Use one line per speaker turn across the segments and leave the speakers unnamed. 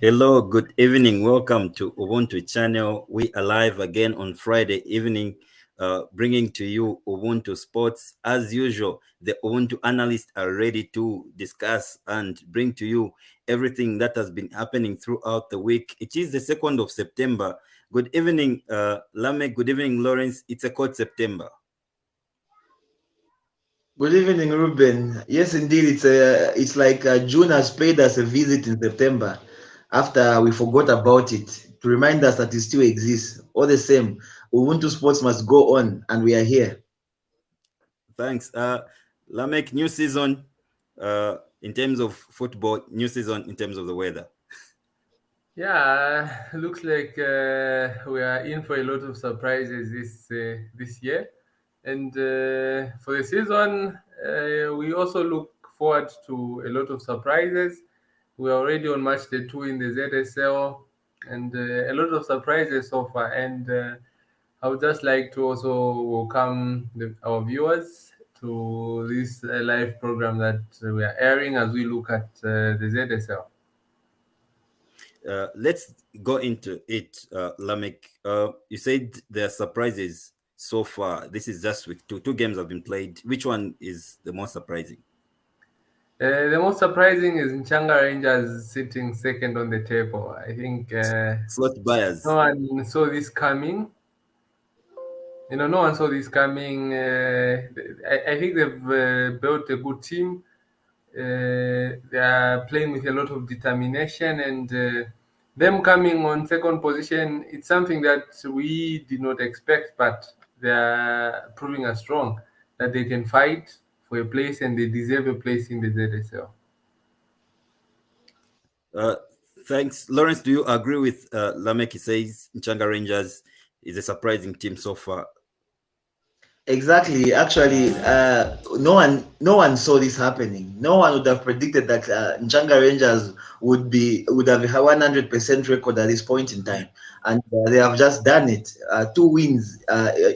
Hello, good evening. Welcome to Ubuntu channel. We are live again on Friday evening, bringing to you Ubuntu Sports. As usual, the Ubuntu analysts are ready to discuss and bring to you everything that has been happening throughout the week. It is the 2nd of September. Good evening, Lameck. Good evening, Lawrence. It's a cold September.
Good evening, Reuben. Yes, indeed, it's like June has paid us a visit in September after we forgot about it to remind us that it still exists. All the same, Ubuntu Sports must go on, and we are here.
Thanks. Lameck, new season in terms of football, new season in terms of the weather.
Yeah, looks like we are in for a lot of surprises this year, and for the season, we also look forward to a lot of surprises. We are already on match day two in the ZSL, and a lot of surprises so far. And I would just like to also welcome our viewers to this live program that we are airing as we look at the ZSL.
Let's go into it, Lameck. You said there are surprises so far. This is just week two. Two games have been played. Which one is the most surprising?
The most surprising is Nchanga Rangers sitting second on the table. I think
Slot
no
buyers.
one saw this coming. No one saw this coming. I think they've built a good team. They are playing with a lot of determination, and them coming on second position, it's something that we did not expect, but they are proving us strong that they can fight for a place and they deserve a place in the ZSL.
Uh, Thanks, Lawrence. Do you agree with Lameck? He says Nchanga Rangers is a surprising team so far.
Exactly. Actually, no one saw this happening. No one would have predicted that Nchanga Rangers would have a 100% record at this point in time, and they have just done it. Two wins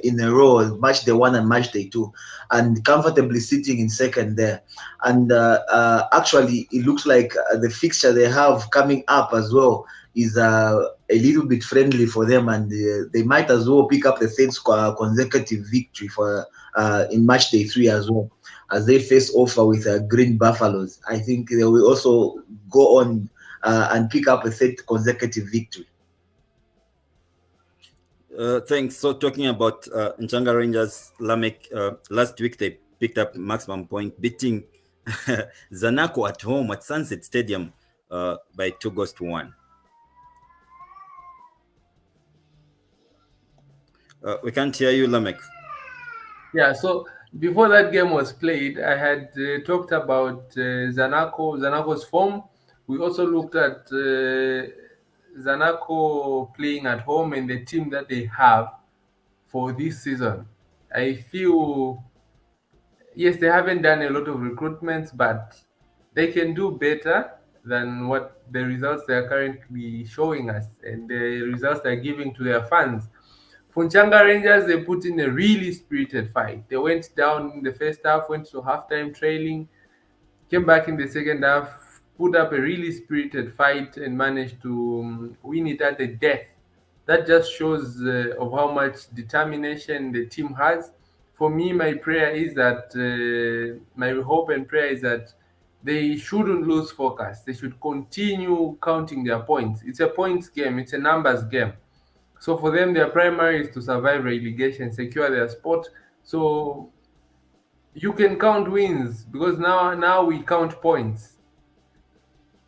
in a row, match day one and match day two, and comfortably sitting in second there. And actually, it looks like the fixture they have coming up as well is a little bit friendly for them, and they might as well pick up the third consecutive victory for in match day three as well, as they face off with Green Buffaloes. I think they will also go on and pick up a third consecutive victory.
Thanks. So talking about Nchanga Rangers, Lameck, last week they picked up maximum point, beating Zanaco at home at Sunset Stadium by 2-1. We can't hear you, Lameck.
Yeah, so before that game was played, I had talked about Zanaco's form. We also looked at Zanaco playing at home and the team that they have for this season. I feel, yes, they haven't done a lot of recruitments, but they can do better than what the results they are currently showing us and the results they're giving to their fans. Funchanga Rangers, they put in a really spirited fight. They went down in the first half, went to halftime trailing, came back in the second half, put up a really spirited fight, and managed to win it at the death. That just shows of how much determination the team has. For me, my prayer is that my hope and prayer is that they shouldn't lose focus. They should continue counting their points. It's a points game. It's a numbers game. So for them, their primary is to survive relegation, secure their spot. So you can count wins because now we count points.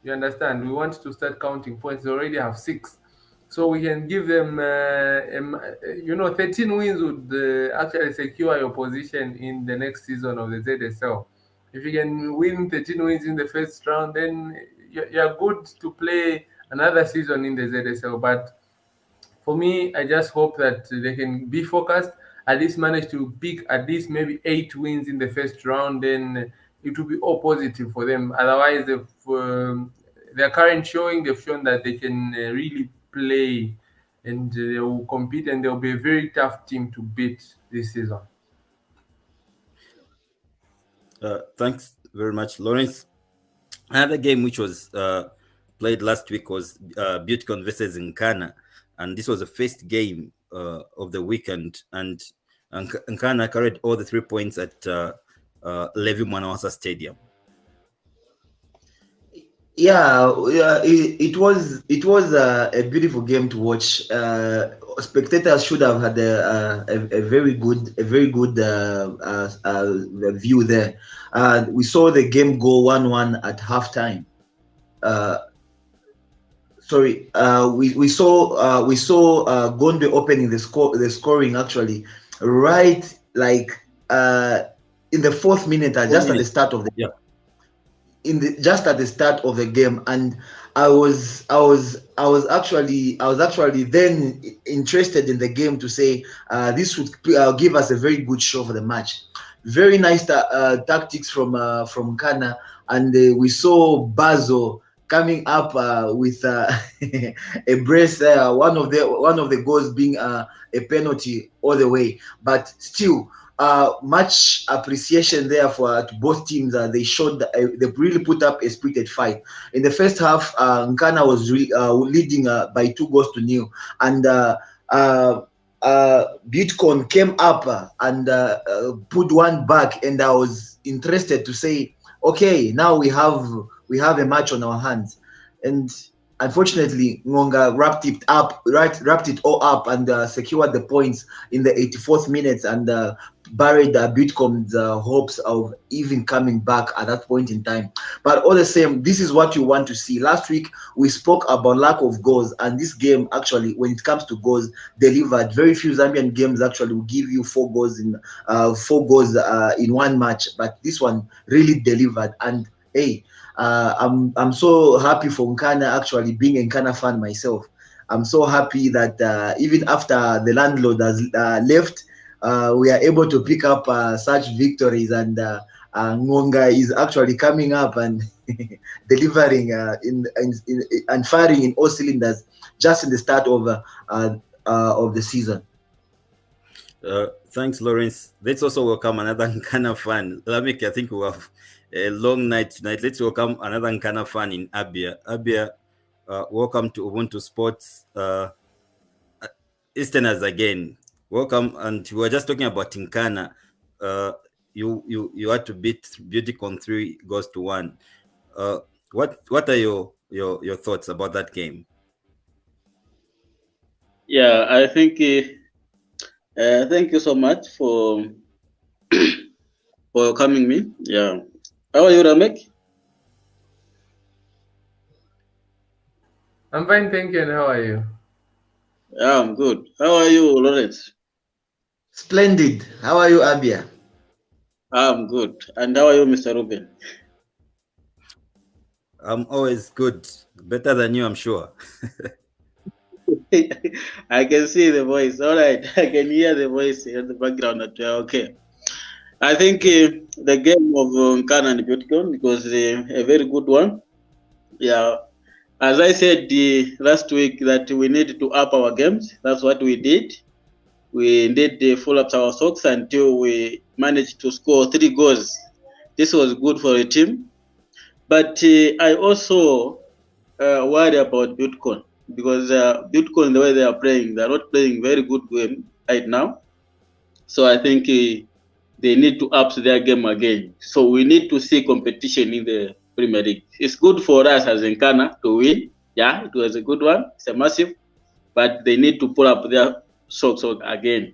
You understand? We want to start counting points. They already have six, so we can give them 13 wins would actually secure your position in the next season of the ZSL. If you can win 13 wins in the first round, then you're good to play another season in the ZSL. But for me, I just hope that they can be focused, at least manage to pick at least maybe 8 wins in the first round, then it will be all positive for them. Otherwise, their current showing, they've shown that they can really play and they will compete and they'll be a very tough team to beat this season.
Thanks very much, Lawrence. Another game which was played last week was Butekon versus Nkana, and this was the first game of the weekend, and Nkana carried all the 3 points at Levi Mwanawasa Stadium.
Yeah, it was a beautiful game to watch. Spectators should have had a very good view there. We saw the game go 1-1 at halftime. We saw Gondwe opening the scoring actually right like in the 4th minute, just at the start of the
yeah.
Just at the start of the game, and I was actually then interested in the game to say this would give us a very good show for the match. Very nice tactics from Kana, and we saw Bazo coming up with a brace there. One of the goals being a penalty all the way, but still. Much appreciation there for to both teams. They showed they really put up a spirited fight. In the first half, Nkana was leading by 2-0, and Butekon came up and put one back, and I was interested to say, okay, now we have a match on our hands, and unfortunately, Ngonga wrapped it all up and secured the points in the 84th minute and buried Butekon's hopes of even coming back at that point in time. But all the same, this is what you want to see. Last week, we spoke about lack of goals, and this game actually, when it comes to goals, delivered. Very few Zambian games actually will give you 4 goals in one match, but this one really delivered. And hey, I'm so happy for Nkana, actually being a Nkana fan myself. I'm so happy that even after the landlord has left, we are able to pick up such victories, and Ngonga is actually coming up and delivering and firing in all cylinders just in the start of the season.
Thanks, Lawrence. Let's also welcome another Nkana fan. Lameck, I think we have a long night tonight. Let's welcome another Nkana fan in Abia. Abia, welcome to Ubuntu Sports. Easterners again, welcome. And we were just talking about Nkana. You had to beat Butekon 3-1. What are your thoughts about that game?
Yeah, I think thank you so much for for coming me. Yeah. How are you, Lameck?
I'm fine, thank you. And how are you?
Yeah, I'm good. How are you, Lawrence?
Splendid. How are you, Abia?
I'm good. And how are you, Mr. Reuben?
I'm always good. Better than you, I'm sure.
I can see the voice. All right. I can hear the voice in the background. Okay. I think the game of Nkana and Butekon was a very good one. Yeah. As I said last week that we need to up our games. That's what we did. We did full up our socks until we managed to score 3 goals. This was good for the team. But I also worry about Butekon, because Butekon, the way they are playing, they are not playing very good game right now. So I think they need to up their game again. So we need to see competition in the Premier League. It's good for us as Nkana to win. Yeah, it was a good one. It's a massive. But they need to pull up their socks again.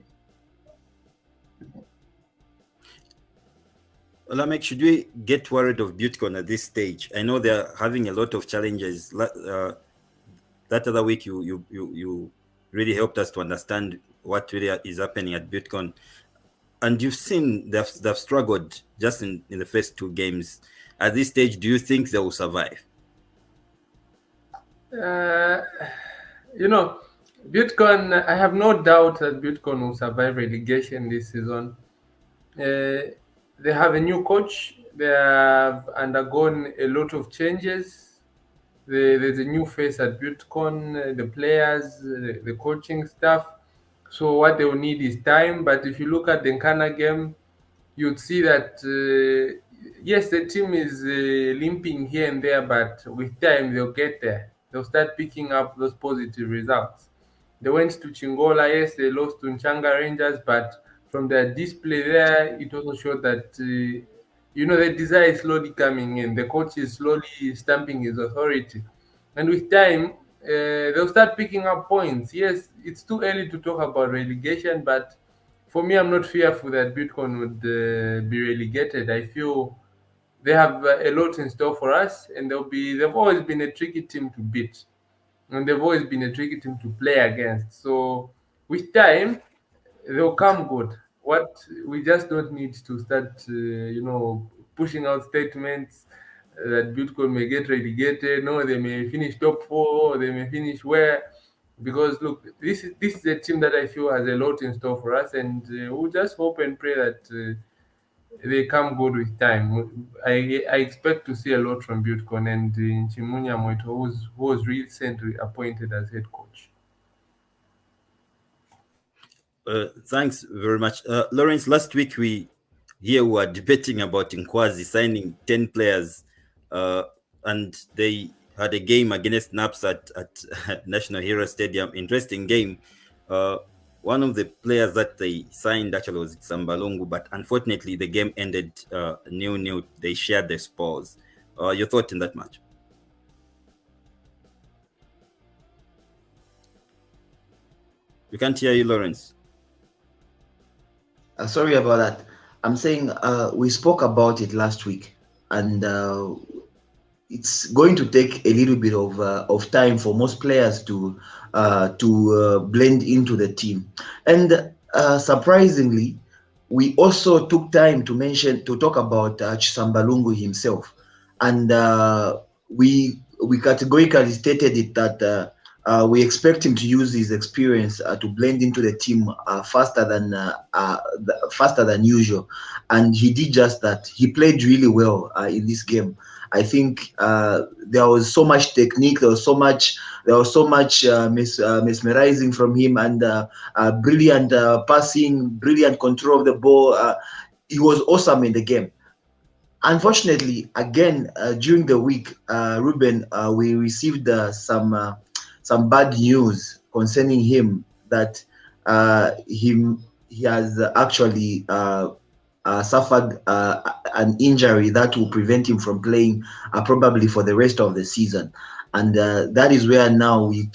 Lameck, should we get worried of Butekon at this stage? I know they're having a lot of challenges. That other week, you really helped us to understand what really is happening at Butekon. And you've seen they've struggled just in the first 2 games. At this stage, do you think they will survive?
Butekon, I have no doubt that Butekon will survive relegation this season. They have a new coach. They have undergone a lot of changes. There's a new face at Butekon, the players, the coaching staff. So what they will need is time. But if you look at the Nkana game, you'd see that yes, the team is limping here and there, but with time they'll get there. They'll start picking up those positive results. They went to Chingola, yes, they lost to Nchanga Rangers, but from their display there, it also showed that the desire is slowly coming in. The coach is slowly stamping his authority, and with time, they'll start picking up points. Yes, it's too early to talk about relegation, but for me, I'm not fearful that Bitcoin would be relegated. I feel they have a lot in store for us, and they've always been a tricky team to beat, and they've always been a tricky team to play against. So with time, they'll come good. What we just don't need to start, pushing out statements that Bitcoin may get relegated. No, they may finish top four. They may finish where. Because look, this is a team that I feel has a lot in store for us, and we'll just hope and pray that they come good with time. I expect to see a lot from Bitcoin and Chimunya Moito, who was recently appointed as head coach.
Thanks very much. Lawrence, last week we were debating about Nkwazi signing 10 players, and they had a game against Naps at National Hero Stadium. Interesting game. One of the players that they signed actually was Sambalungu, but unfortunately the game ended 0-0. They shared the spoils. Your thought in that match? We can't hear you, Lawrence.
Sorry about that. I'm saying we spoke about it last week, and it's going to take a little bit of time for most players to blend into the team. And surprisingly, we also took time to talk about Chisambalungu himself, and we categorically stated it that we expect him to use his experience to blend into the team faster than usual, and he did just that. He played really well in this game. I think there was so much technique, there was so much mesmerizing from him, and brilliant passing, brilliant control of the ball. He was awesome in the game. Unfortunately, again during the week, Reuben, we received some bad news concerning him, that he has actually suffered an injury that will prevent him from playing probably for the rest of the season, and that is where now we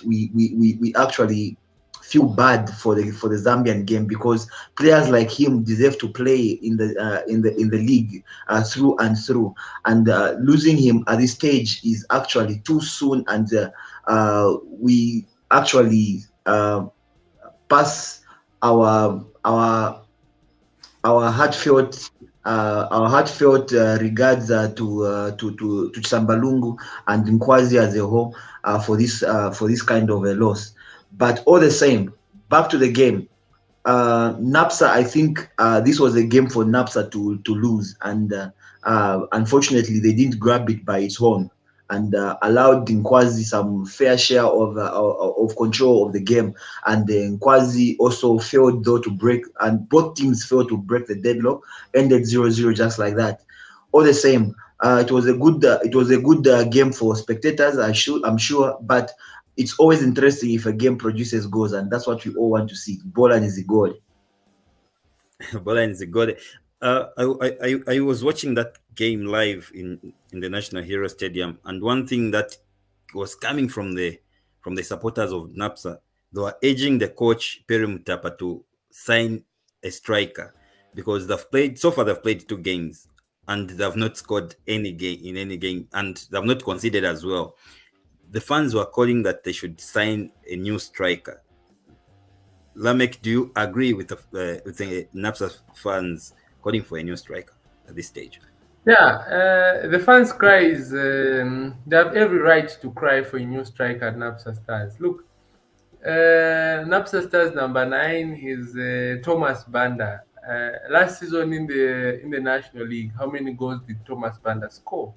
actually feel bad for the Zambian game, because players like him deserve to play in the league through and through, and losing him at this stage is actually too soon, and we actually pass our heartfelt regards to Sambalungu and Nkwazi as a whole for this kind of a loss. But all the same, back to the game. NAPSA, I think this was a game for NAPSA to lose, and unfortunately they didn't grab it by its horn, and allowed Nkwazi some fair share of control of the game. And Nkwazi also failed though to break, and both teams failed to break the deadlock. Ended 0-0 just like that. All the same, it was a good game for spectators. I'm sure, but it's always interesting if a game produces goals, and that's what we all want to see. Bolan is a goal.
Bolan is a goal. I was watching that game live in the National Hero Stadium, and one thing that was coming from the supporters of NAPSA, they were urging the coach Perry Mutapa to sign a striker, because they've played 2 games and they've not scored in any game, and they've not conceded as well. The fans were calling that they should sign a new striker. Lameck, do you agree with the NAPSA fans calling for a new striker at this stage?
Yeah, the fans' cry is they have every right to cry for a new striker at NAPSA Stars. Look, NAPSA Stars number 9 is Thomas Banda. Last season in the National League, how many goals did Thomas Banda score?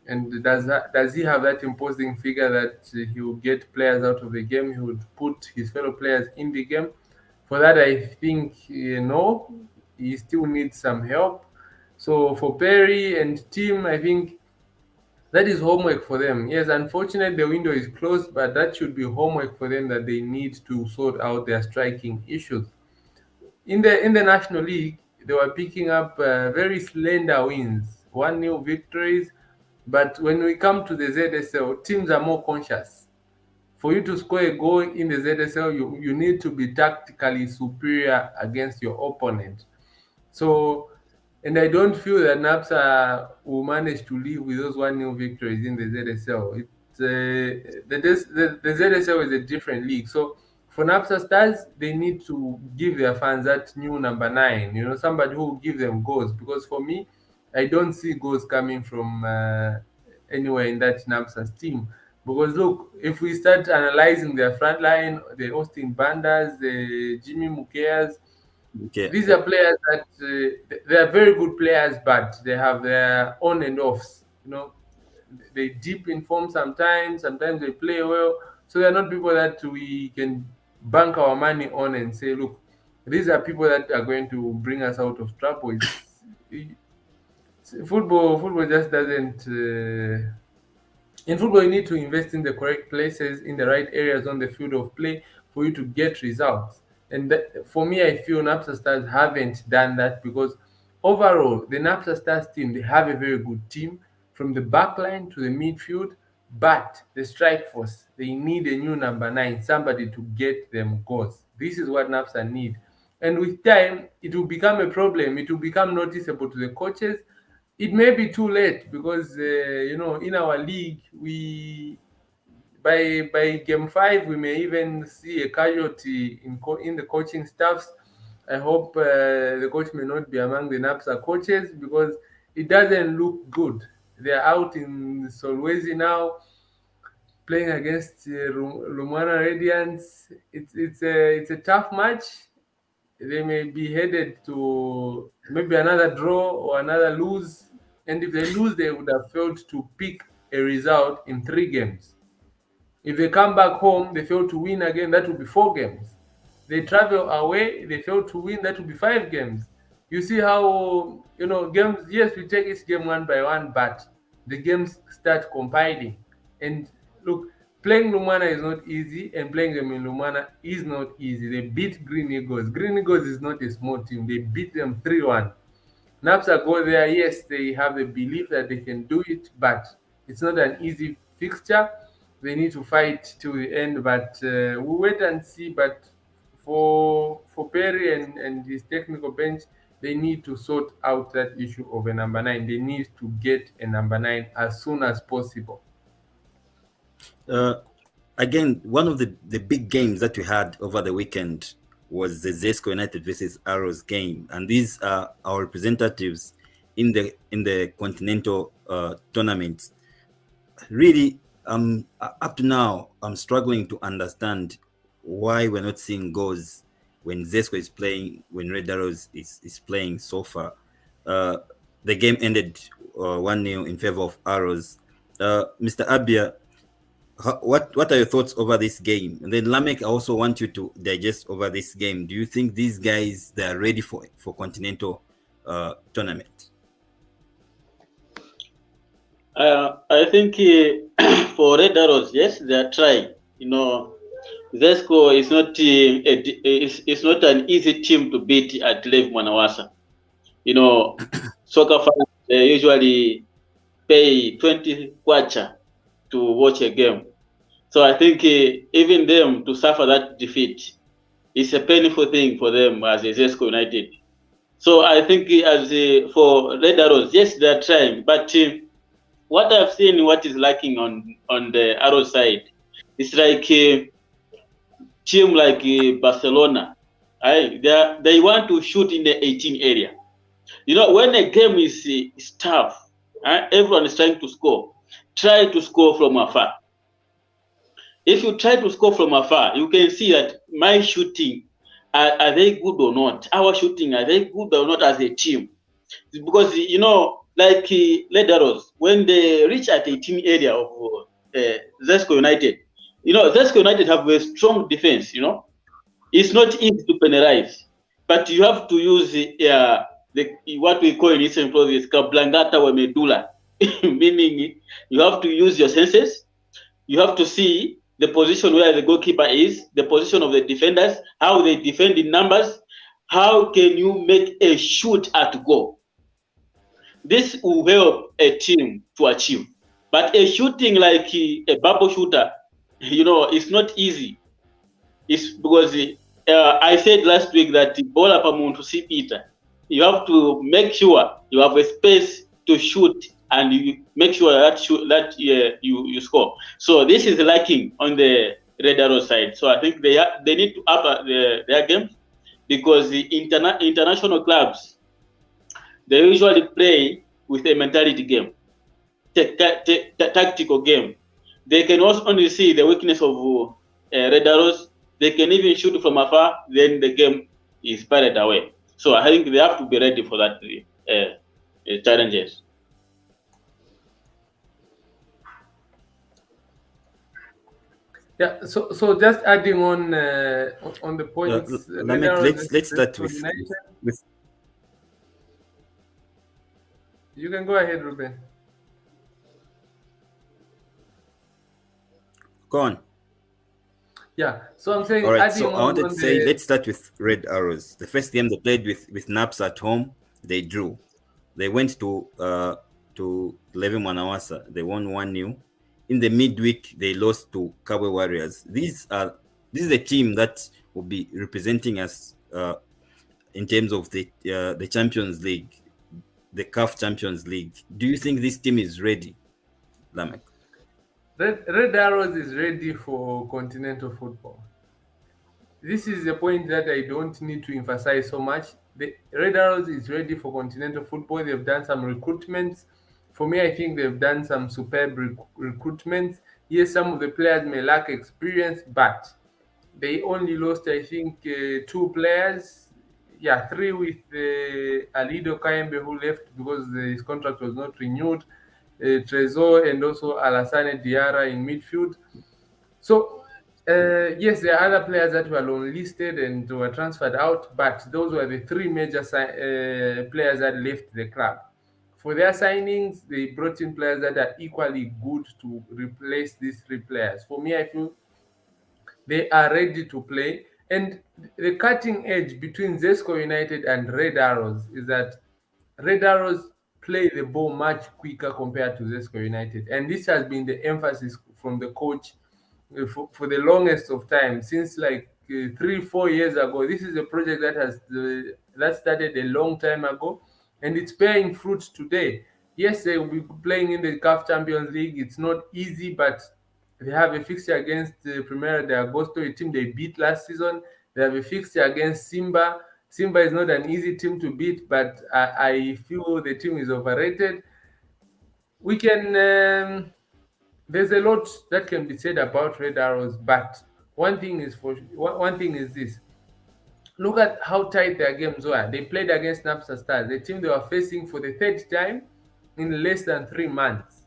And does he have that imposing figure that he will get players out of the game? He would put his fellow players in the game. For that, I think no, he still needs some help. So for Perry and team, I think that is homework for them. Yes, unfortunately the window is closed, but that should be homework for them, that they need to sort out their striking issues. In the National League, they were picking up very slender wins, 1-0 victories. But when we come to the ZSL, teams are more conscious. For you to score a goal in the ZSL, you need to be tactically superior against your opponent. So, and I don't feel that NAPSA will manage to live with those 1-0 victories in the ZSL. The ZSL is a different league. So, for NAPSA stars, they need to give their fans that new number 9, somebody who will give them goals. Because for me, I don't see goals coming from anywhere in that NAPSA's team. Because look, if we start analyzing their front line, the Austin Banders, the Jimmy Mukeas,
Okay.
these are players that they are very good players, but they have their on and offs. They dip in form sometimes. Sometimes they play well. So they're not people that we can bank our money on and say, look, these are people that are going to bring us out of trouble. Football just doesn't. In football, you need to invest in the correct places, in the right areas on the field of play for you to get results. And for me, I feel NAPSA Stars haven't done that, because overall, the NAPSA Stars team, they have a very good team from the back line to the midfield, but the strike force, they need a new number 9, somebody to get them goals. This is what NAPSA need. And with time, it will become a problem. It will become noticeable to the coaches. It may be too late, because in our league, we by game 5 we may even see a casualty in the coaching staffs. I hope the coach may not be among the NAPSA coaches, because it doesn't look good. They are out in Solwezi now, playing against Lumwana Radiants. It's a tough match. They may be headed to maybe another draw or another lose. And if they lose, they would have failed to pick a result in 3 games. If they come back home, they fail to win again, that will be 4 games. They travel away, they fail to win, that will be 5 games. You see how, games, yes, we take each game one by one, but the games start compiling. And look, playing Lumana is not easy, and playing them in Lumana is not easy. They beat Green Eagles. Green Eagles is not a small team. They beat them 3-1. NAPSA go there, yes, they have the belief that they can do it, but it's not an easy fixture. They need to fight till the end, but we'll wait and see. But for Perry and his technical bench, they need to sort out that issue of a number 9. They need to get a number 9 as soon as possible.
Again, one of the big games that we had over the weekend was the Zesco United versus Arrows game, and these are our representatives in the continental tournament. Really, up to now, I'm struggling to understand why we're not seeing goals when Zesco is playing, when Red Arrows is playing so far. The game ended 1-0 in favor of Arrows. Mr. Abia, what are your thoughts over this game? And then Lameck, I also want you to digest over this game. Do you think these guys, they are ready for continental tournament?
I think for Red Arrows, yes, they are trying. Zesco is not it's not an easy team to beat at Lev Mwanawasa. Soccer fans usually pay 20 kwacha to watch a game. So I think even them to suffer that defeat is a painful thing for them as a Zesco United. So I think as for Red Arrows, yes, they are trying, but what I've seen, what is lacking on the Arrow side, it's like a team like Barcelona. They want to shoot in the 18 area. When a game is tough, everyone is trying to score. Try to score from afar. If you try to score from afar, you can see that my shooting, are they good or not? Our shooting, are they good or not as a team? Because, like Red Arrows, when they reach at 18 area of Zesco United, Zesco United have a strong defense, It's not easy to penalize, but you have to use what we call in Eastern province kablangata wa medulla, meaning you have to use your senses. You have to see the position where the goalkeeper is, the position of the defenders, how they defend in numbers, how can you make a shoot at goal. This will help a team to achieve. But a shooting like a bubble shooter, it's not easy. It's because I said last week that bola pamuntu si pita. You have to make sure you have a space to shoot, and you make sure that you score. So this is lacking on the Red Arrow side. So I think they need to up their game, because the international clubs, they usually play with a mentality game, tactical game. They can also only see the weakness of Red Arrows. They can even shoot from afar, then the game is batted away. So I think they have to be ready for that challenges.
Yeah, so just adding on the points.
Lameck, let's start with.
You can go ahead, Reuben.
Go on.
Yeah, so I'm saying.
All right, so I wanted to say, let's start with Red Arrows. The first game they played with Naps at home, they drew. They went to Levi Mwanawasa. They won 1-0. In the midweek, they lost to Kabwe Warriors. This is a team that will be representing us in terms of the Champions League, the CAF Champions League. Do you think this team is ready, Lameck?
Red Arrows is ready for continental football. This is a point that I don't need to emphasize so much. The Red Arrows is ready for continental football. They've done some recruitments. For me, I think they've done some superb recruitments. Yes, some of the players may lack experience, but they only lost, I think, 2 players. Yeah, 3 with Alido Kayembe, who left because his contract was not renewed. Trezor and also Alassane Diarra in midfield. So, yes, there are other players that were long listed and were transferred out, but those were the 3 major players that left the club. For their signings, they brought in players that are equally good to replace these 3 players. For me, I feel they are ready to play. And the cutting edge between Zesco United and Red Arrows is that Red Arrows play the ball much quicker compared to Zesco United. And this has been the emphasis from the coach for the longest of time, since like 3-4 years ago. This is a project that started a long time ago, and it's bearing fruit today. Yes, they will be playing in the CAF Champions League. It's not easy, but they have a fixture against Primera de Agosto, a team they beat last season. They have a fixture against Simba. Simba is not an easy team to beat, but I feel the team is overrated. We can... there's a lot that can be said about Red Arrows, but one thing is this. Look at how tight their games were. They played against Napsa Stars, the team they were facing for the 3rd time in less than 3 months.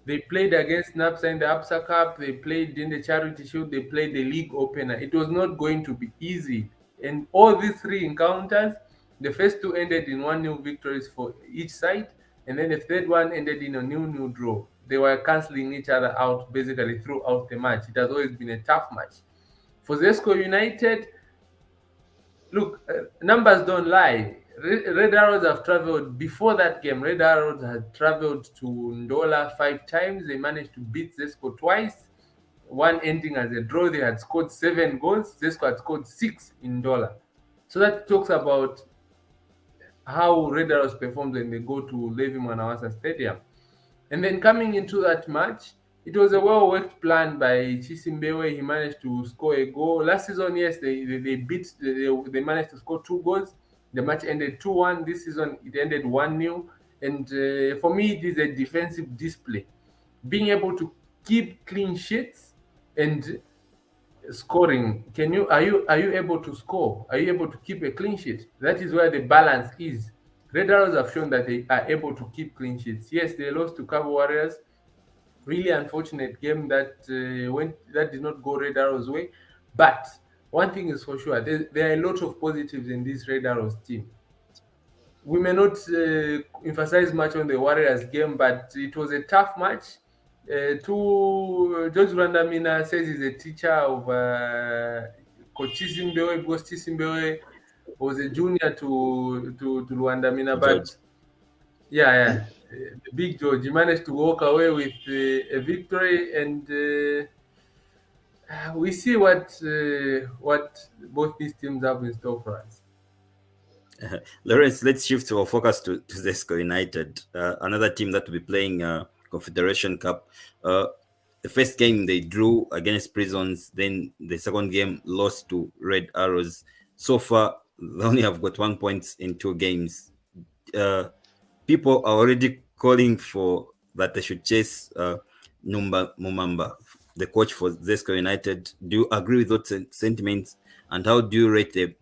They played against Napsa in the Absa Cup, they played in the Charity Shield, they played the league opener. It was not going to be easy. And all these 3 encounters, the first 2 ended in 1-0 victories for each side, and then the 3rd one ended in a 0-0 draw. They were cancelling each other out basically throughout the match. It has always been a tough match. For Zesco United, look, numbers don't lie. Red Arrows have traveled before that game. Red Arrows had traveled to Ndola 5 times. They managed to beat Zesco twice, one ending as a draw. They had scored 7 goals. Zesco had scored 6 in Ndola. So that talks about how Red Arrows performed when they go to Levi Mwanawasa Stadium. And then coming into that match, it was a well-worked plan by Chisimbewe. He managed to score a goal. Last season, yes, they managed to score 2 goals. The match ended 2-1. This season, it ended 1-0. And for me, it is a defensive display. Being able to keep clean sheets and scoring. Are you able to score? Are you able to keep a clean sheet? That is where the balance is. Red Arrows have shown that they are able to keep clean sheets. Yes, they lost to Cabo Warriors. Really unfortunate game that did not go Red Arrows' way. But one thing is for sure, there are a lot of positives in this Red Arrows team. we may not emphasize much on the Warriors game, but it was a tough match. George Rwandamina says he's a teacher of Coach Chisimbewe, because Chisimbewe was a junior to Rwandamina,
George.
but yeah, the big George, he managed to walk away with a victory, and we see what both these teams have in store for us.
Lawrence, let's shift our focus to Zesco United, another team that will be playing Confederation Cup. The first game they drew against Prisons, then the second game lost to Red Arrows. So far, they only have got 1 point in 2 games. People are already calling for that they should chase Numba Mumamba, the coach for Zesco United. Do you agree with those sentiments? And how do you rate them?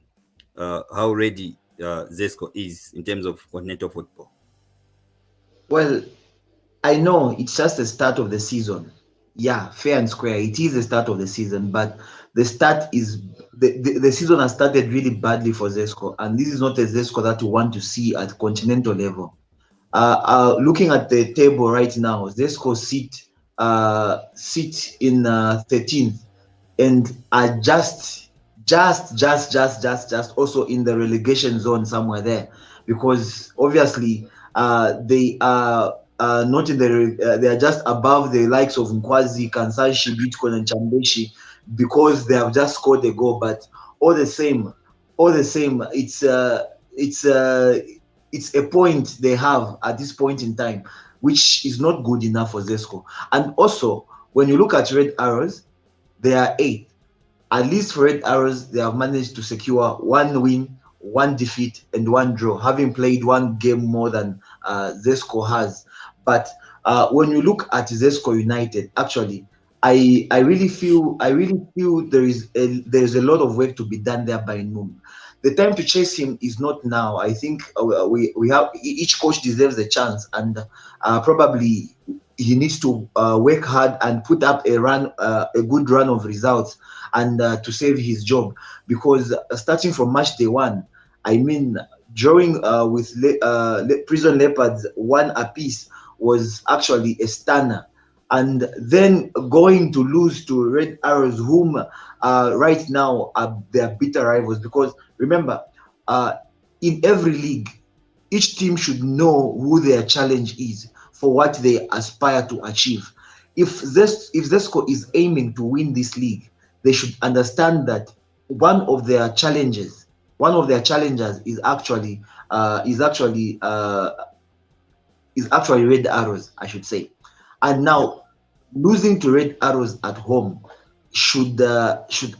How ready Zesco is in terms of continental football?
Well, I know it's just the start of the season. Yeah, fair and square. It is the start of the season, but the start is the season has started really badly for Zesco, and this is not a Zesco that we want to see at continental level. Looking at the table right now, Zesco sit in 13th and are just also in the relegation zone somewhere there, because obviously they are not in the they are just above the likes of Nkwazi, Kansashi, Bitcoin, and Chambeshi, because they have just scored a goal. But all the same, it's a point they have at this point in time, which is not good enough for Zesco. And also, when you look at Red Arrows, they are 8th. At least for Red Arrows, they have managed to secure 1 win, 1 defeat, and 1 draw, having played 1 game more than Zesco has. But when you look at Zesco United, actually, I really feel there is a lot of work to be done there by Num. The time to chase him is not now. I think we have, each coach deserves a chance, and probably he needs to work hard and put up a good run of results, and to save his job, because starting from match day 1, I mean, drawing with Prison Leopards 1 apiece was actually a stunner. And then going to lose to Red Arrows, whom right now are their bitter rivals. Because remember, in every league, each team should know who their challenge is for what they aspire to achieve. If Zesco is aiming to win this league, they should understand that one of their challengers is actually Red Arrows, I should say. And now losing to Red Arrows at home should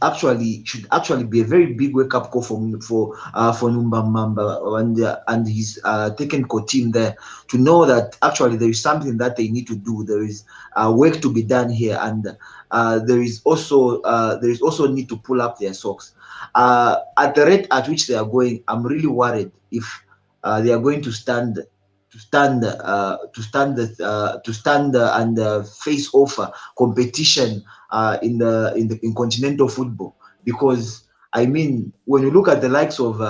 actually be a very big wake up call for Numba Mamba and his technical team there, to know that actually there is something that they need to do. There is work to be done here, and there is also need to pull up their socks. At the rate at which they are going, I'm really worried if they are going to stand and face off competition in continental football. Because I mean, when you look at the likes of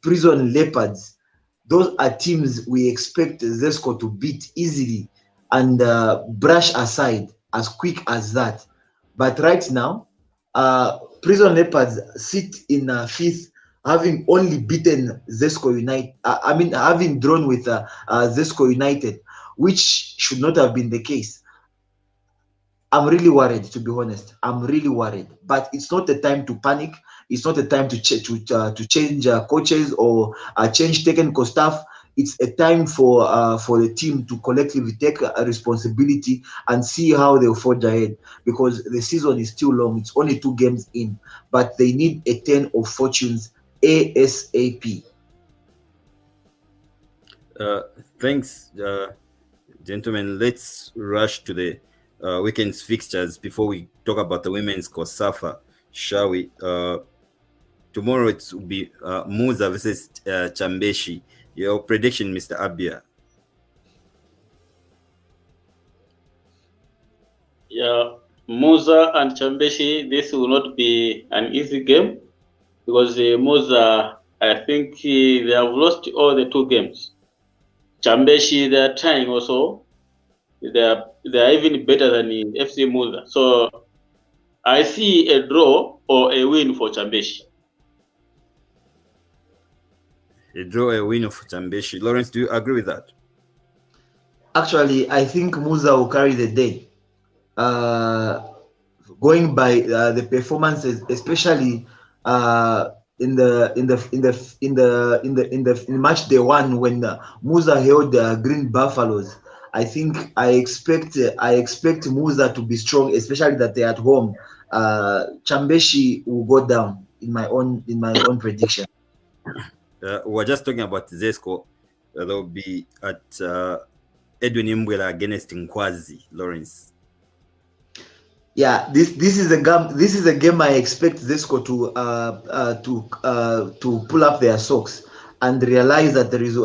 Prison Leopards, those are teams we expect Zesco to beat easily and brush aside as quick as that. But right now, Prison Leopards sit in 5th, having only beaten Zesco United. Having drawn with Zesco United, which should not have been the case. I'm really worried, to be honest. I'm really worried. But it's not the time to panic. It's not the time to change coaches or change technical staff. It's a time for the team to collectively take a responsibility and see how they'll forge ahead, because the season is still long. It's only 2 games in, but they need a turn of fortunes ASAP.
Thanks, gentlemen. Let's rush to the weekend's fixtures before we talk about the women's COSAFA, shall we? Tomorrow it will be Muza versus Chambeshi. Your prediction, Mr. Abia?
Yeah, Muza and Chambeshi, this will not be an easy game, because Muza, I think they have lost all the 2 games. Chambeshi, they are trying also. They are even better than FC Muza. So I see a draw or a win for Chambeshi.
A draw, a win for Chambeshi. Lawrence, do you agree with that?
Actually, I think Muza will carry the day. Going by the performances, especially in match day 1 when Muza held Green Buffaloes. I think I expect Muza to be strong, especially that they're at home. Chambeshi will go down in my own prediction.
We're just talking about Zesco. They'll be at Edwin Imbwela against Nkwazi, Lawrence.
Yeah, this is a game I expect Zesco to pull up their socks and realize that there is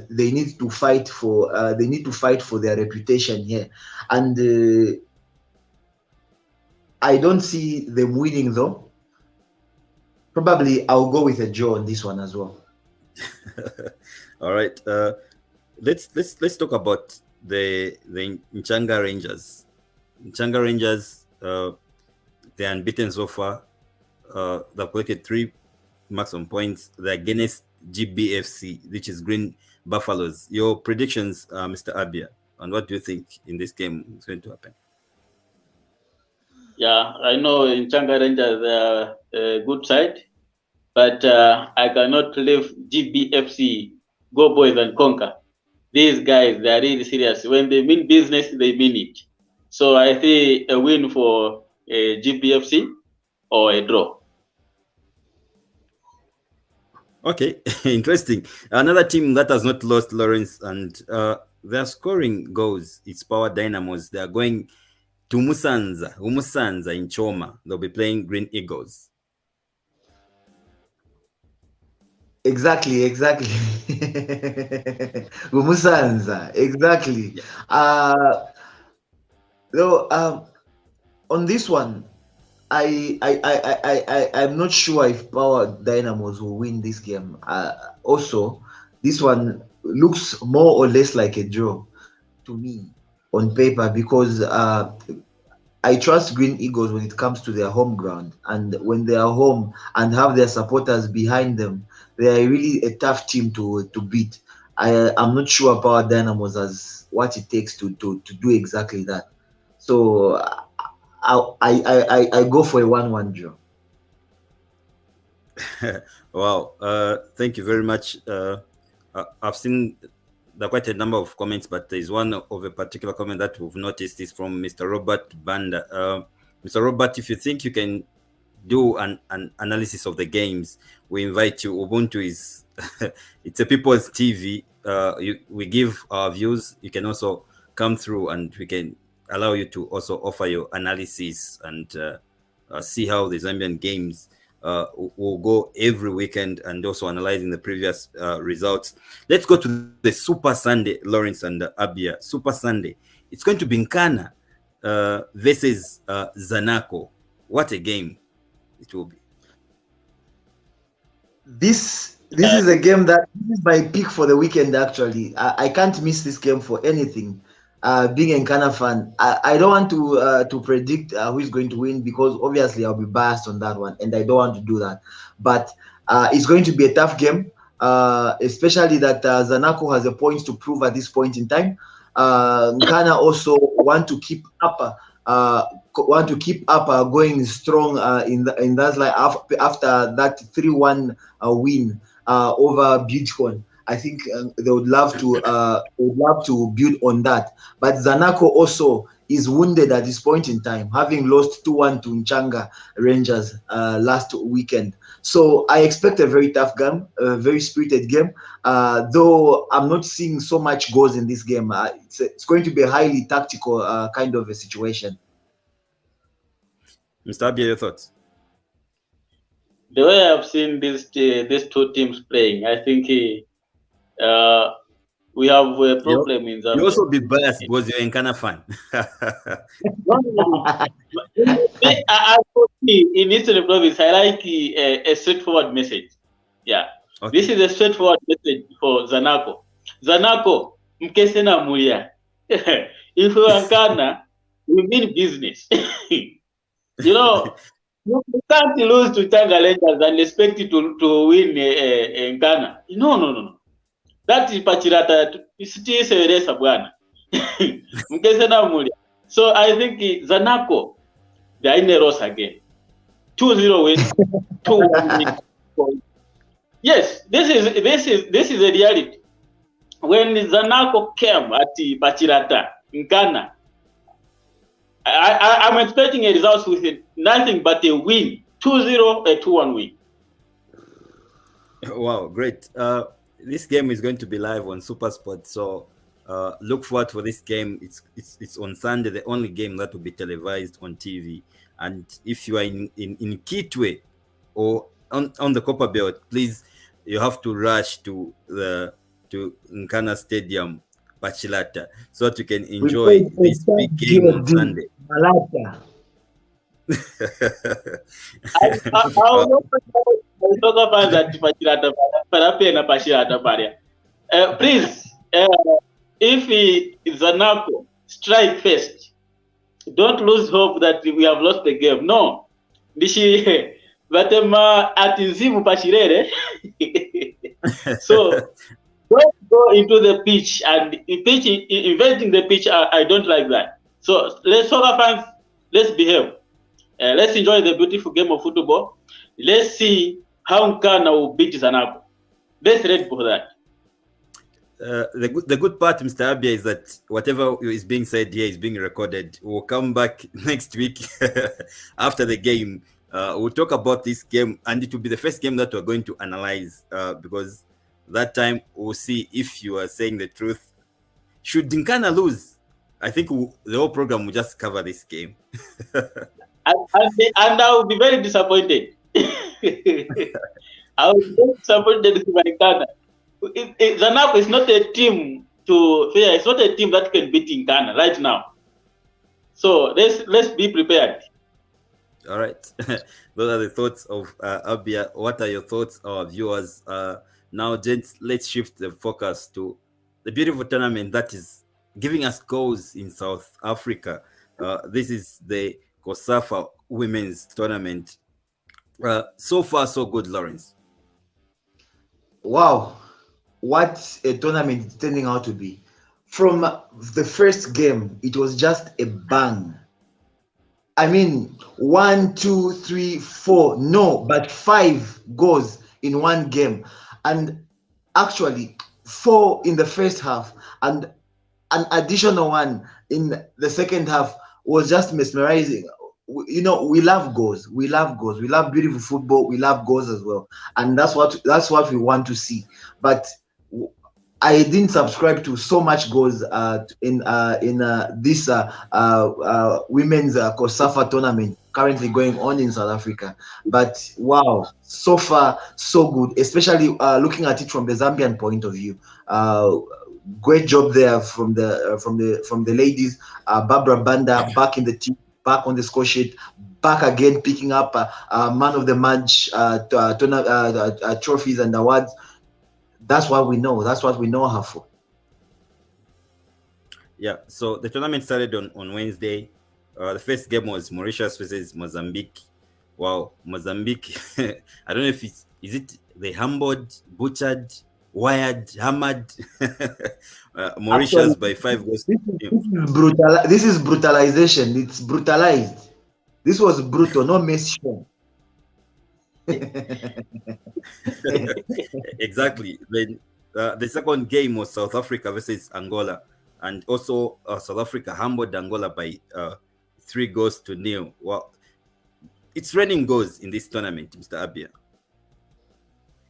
they need to fight for their reputation here, and I don't see them winning though. Probably I'll go with a draw on this one as well.
All right, let's talk about the Nchanga Rangers. Nchanga Rangers, they're unbeaten so far. They've collected 3 maximum points. They're against GBFC, which is Green Buffaloes. Your predictions, Mr. Abia, and what do you think in this game is going to happen?
Yeah, I know Nchanga Rangers are a good side, but I cannot leave GBFC, go boys and conquer. These guys, they are really serious. When they mean business, they mean it. So I see a win for GBFC or a draw.
Okay, interesting. Another team that has not lost, Lawrence, and they're scoring goals. It's Power Dynamos. They are going to Umusanza in Choma. They'll be playing Green Eagles.
Exactly. Umusanza, exactly. On this one, I'm not sure if Power Dynamos will win this game. Also, this one looks more or less like a draw to me on paper because I trust Green Eagles when it comes to their home ground, and when they are home and have their supporters behind them, they are really a tough team to beat. I'm not sure Power Dynamos has what it takes to do exactly that. So I go for a 1-1 draw.
Wow, thank you very much. I've seen quite a number of comments, but there's one of a particular comment that we've noticed is from Mr. Robert Banda. Mr. Robert, if you think you can do an analysis of the games, we invite you. Ubuntu is it's a people's TV. We give our views. You can also come through and we can allow you to also offer your analysis and see how the Zambian games will go every weekend, and also analyzing the previous results. Let's go to the Super Sunday, Lawrence and Abia. Super Sunday. It's going to be Nkana versus Zanaco. What a game it will be.
This is a game that is my pick for the weekend. Actually, I can't miss this game for anything. Being a Nkana fan, I don't want to predict who is going to win because obviously I'll be biased on that one, and I don't want to do that. But it's going to be a tough game, especially that Zanaco has a point to prove at this point in time. Nkana also want to keep up going strong in that, like after that 3-1 win over Beachcon. I think they would love to build on that. But Zanaco also is wounded at this point in time, having lost 2-1 to Nchanga Rangers last weekend. So I expect a very tough game, a very spirited game. Though I'm not seeing so much goals in this game. It's going to be a highly tactical kind of a situation.
Mr. Abia, your thoughts?
The way I've seen these 2 teams playing, I think we have a problem in Zambia.
You also be biased because you're a Nkana fan.
In Eastern Province, I like a straightforward message. Yeah.
Okay.
This is a straightforward message for Zanako. Zanako, mkese na mulia. If you are Ghana, we mean business. You know, you can't lose to Tanga Rangers and expect it to win in Ghana. No, no, no, no. That is Pachirata. It's a race of Ghana. Mkese na mulia. So I think Zanako, they are in a race again. 2-0 win, 2-1 win. Yes, this is a reality. When Zanako came at Bachirata in Ghana, I'm expecting a result with nothing but a win, 2-0, a 2-1 win.
Wow, great. This game is going to be live on SuperSport, so look forward for this game. It's on Sunday, the only game that will be televised on TV. And if you are in Kitwe or on the Copper Belt, please, you have to rush to Nkana Stadium, Bachilata, so that you can enjoy this big game on Sunday.
Please, if Zanako strike first, don't lose hope that we have lost the game. No, Batema atinzimu pashirere. So don't go into the pitch and inventing the pitch. I don't like that. So soccer fans, let's behave. Let's enjoy the beautiful game of football. Let's see how Nkana will beat Zanako. Let's ready for that.
The good part, Mr. Abia, is that whatever is being said here is being recorded. We'll come back next week after the game. We'll talk about this game, and it will be the first game that we're going to analyze because that time we'll see if you are saying the truth. Should Nkana lose? I think the whole program will just cover this game.
and I will be very disappointed. I will be very disappointed with Nkana. Zanako is not a team it's not a team that can beat Nkana right now. So let's be prepared.
All right. Those are the thoughts of Abia. What are your thoughts, our viewers? Now, gents, let's shift the focus to the beautiful tournament that is giving us goals in South Africa. This is the COSAFA Women's Tournament. So far, so good, Lawrence.
Wow. What a tournament it's turning out to be. From the first game, it was just a bang. I mean, 1, 2, 3, 4, no, but 5 goals in one game. And actually, 4 in the first half and an additional one in the second half was just mesmerizing. You know, we love goals. We love goals. We love beautiful football. We love goals as well. And that's what we want to see. But I didn't subscribe to so much goals in this women's COSAFA tournament currently going on in South Africa. But wow, so far so good, especially looking at it from the Zambian point of view. Great job there from the ladies. Barbara Banda back in the team, back on the score sheet, back again picking up man of the match trophies and awards. That's what we know. That's what we know her for.
Yeah, so the tournament started on Wednesday. The first game was Mauritius versus Mozambique. Wow, Mozambique. I don't know if is it they humbled, butchered, wired, hammered Mauritius by 5 goals.
This is brutalization. It's brutalized. This was brutal, no messy.
Exactly. Then the second game was South Africa versus Angola, and also South Africa humbled Angola by 3-0. Well, it's raining goals in this tournament, Mr. Abia.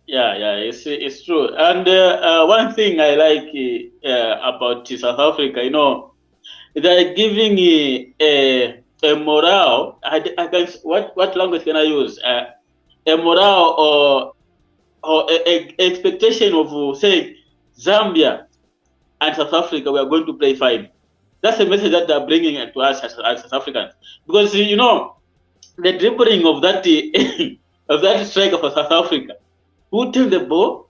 Yeah, it's true. And one thing I like about South Africa, you know, they're giving a morale. I can, what language can I use? A morale or expectation of say Zambia and South Africa, we are going to play fine. That's a message that they're bringing to us as South Africans, because you know the dribbling of that of that striker for South Africa, who take the ball,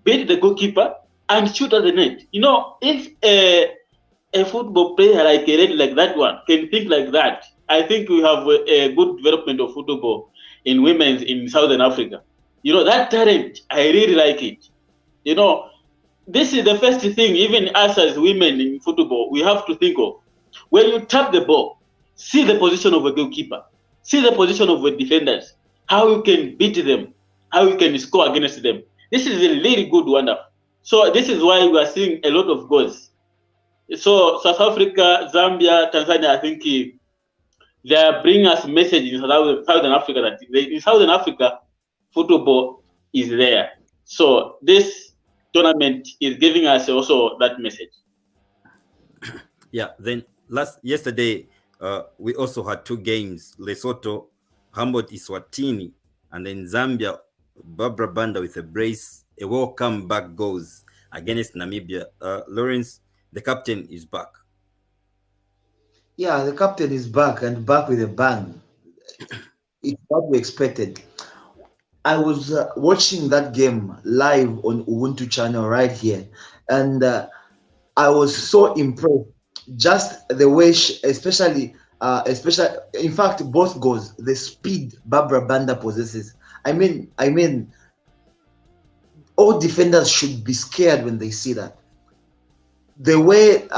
beat the goalkeeper, and shoot at the net. You know, if a football player like a lady like that one can think like that, I think we have a good development of football in women in Southern Africa. You know, that talent, I really like it. You know, this is the first thing, even us as women in football, we have to think of. When you tap the ball, see the position of a goalkeeper, see the position of the defenders, how you can beat them, how you can score against them. This is a really good wonder. So this is why we are seeing a lot of goals. So South Africa, Zambia, Tanzania, I think they are bringing us a message in Southern Africa that in Southern Africa, football is there. So this tournament is giving us also that message.
Yeah. Then yesterday, we also had two games. Lesotho humbled Eswatini, and then Zambia, Barbara Banda with a brace, a welcome back goals against Namibia. Lawrence, the captain is back.
Yeah, the captain is back and back with a bang. It's what we expected. I was watching that game live on Ubuntu channel right here, and I was so impressed. Just the way, especially, in fact, both goals, the speed Barbara Banda possesses. I mean, all defenders should be scared when they see that. The way,